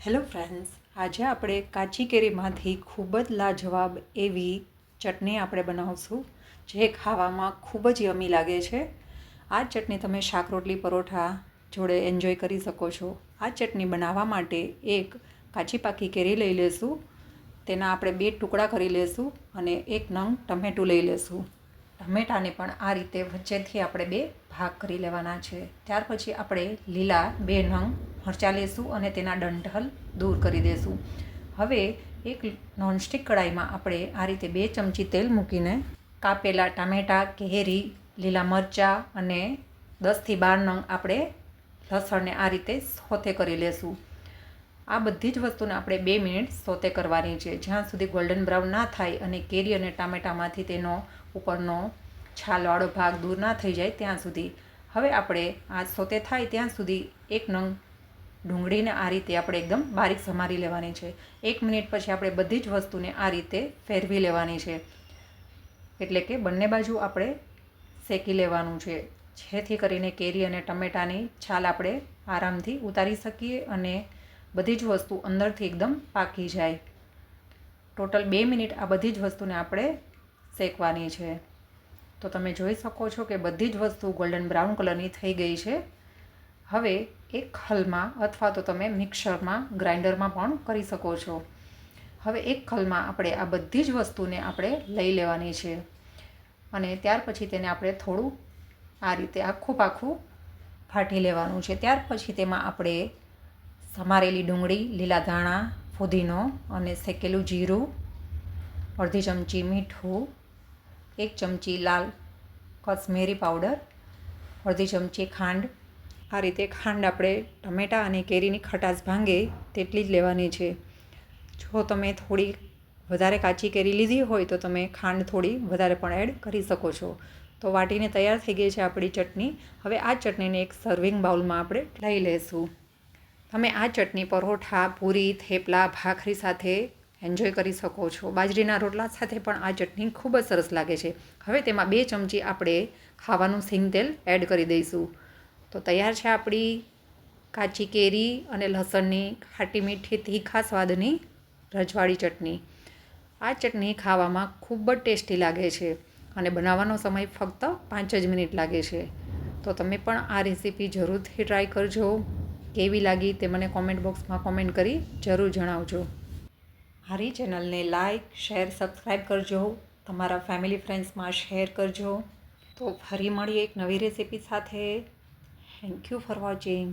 Hello friends, આજે આપણે કાચી કેરીમાંથી ખૂબ જ લાજવાબ એવી ચટણી આપણે બનાવશું જે ખાવામાં ખૂબ જ યમી લાગે છે. આ ચટણી તમે શાક રોટલી પરોઠા જોડે એન્જોય કરી શકો છો. આ ચટણી બનાવવા માટે એક કાચી પાકી કેરી લઈ લેશું, તેના આપણે 2 ટુકડા કરી લેશું અને 1 નંગ ટમેટું લઈ લેશું. ટમેટાને પણ આ રીતે વચ્ચેથી આપણે 2 ભાગ કરી લેવાના છે. ત્યાર પછી આપણે લીલા 2 નંગ મરચાં લેશું અને તેના ડંઠલ દૂર કરી દેશું. હવે એક નોનસ્ટિક કડાઈમાં આપણે આ રીતે 2 ચમચી તેલ મૂકીને કાપેલા ટામેટાં, કેરી, લીલા મરચાં અને 10થી 12 નંગ આપણે લસણને આ રીતે સોતે કરી લેશું. આ બધી જ વસ્તુને આપણે 2 મિનિટ સોતે કરવાની છે, જ્યાં સુધી ગોલ્ડન બ્રાઉન ના થાય અને કેરી અને ટામેટામાંથી તેનો ઉપરનો છાલવાળો ભાગ દૂર ના થઈ જાય ત્યાં સુધી. હવે આપણે આ સોતે થાય ત્યાં સુધી 1 નંગ ડુંગળીને આ રીતે આપણે એકદમ બારીક સમારી લેવાની છે. 1 મિનિટ પછી આપણે બધી જ વસ્તુને આ રીતે ફેરવી લેવાની છે, એટલે કે બંને બાજુ આપણે શેકી લેવાનું છે, જેથી કરીને કેરી અને ટમેટાની છાલ આપણે આરામથી ઉતારી શકીએ અને બધી જ વસ્તુ અંદરથી એકદમ પાકી જાય. ટોટલ 2 મિનિટ આ બધી જ વસ્તુને આપણે શેકવાની છે. તો તમે જોઈ શકો છો કે બધી જ વસ્તુ ગોલ્ડન બ્રાઉન કલરની થઈ ગઈ છે. હવે એક ખલમાં અથવા તો તમે મિક્સરમાં ગ્રાઇન્ડરમાં પણ કરી શકો છો. હવે એક ખલમાં આપણે આ બધી જ વસ્તુને આપણે લઈ લેવાની છે અને ત્યાર પછી તેને આપણે થોડું આ રીતે આખું પાખું ફાટી લેવાનું છે. ત્યાર પછી તેમાં આપણે સમારેલી ડુંગળી, લીલા ધાણા, ફુદીનો અને શેકેલું જીરું, અડધી ચમચી મીઠું, 1 ચમચી લાલ કશ્મીરી પાવડર, અડધી ચમચી ખાંડ. આ રીતે ખાંડ આપણે ટમેટાં અને કેરીની ખટાશ ભાંગે તેટલી જ લેવાની છે. જો તમે થોડી વધારે કાચી કેરી લીધી હોય તો તમે ખાંડ થોડી વધારે પણ એડ કરી શકો છો. તો વાટીને તૈયાર થઈ ગઈ છે આપણી ચટણી. હવે આ ચટણીને એક સર્વિંગ બાઉલમાં આપણે લઈ લઈશું. તમે આ ચટણી પરોઠા, પૂરી, થેપલા, ભાખરી સાથે એન્જોય કરી શકો છો. બાજરીના રોટલા સાથે પણ આ ચટણી ખૂબ જ સરસ લાગે છે. હવે તેમાં 2 ચમચી આપણે ખાવાનું સિંગ તેલ એડ કરી દઈશું. તો તૈયાર છે આપણી કાચી કેરી અને લસણની ખાટી મીઠી તીખા સ્વાદની રજવાળી ચટણી. આ ચટણી ખાવામાં ખૂબ જ ટેસ્ટી લાગે છે અને બનાવવાનો સમય ફક્ત 5 જ મિનિટ લાગે છે. તો તમે પણ આ રેસીપી જરૂરથી ટ્રાય કરજો. કેવી લાગી તે મને કોમેન્ટ બોક્સમાં કોમેન્ટ કરી જરૂર જણાવજો. મારી ચેનલને લાઇક, શેર, સબસ્ક્રાઈબ કરજો. તમારા ફેમિલી ફ્રેન્ડ્સમાં શેર કરજો. તો ફરી મળીએ એક નવી રેસીપી સાથે. Thank you for watching.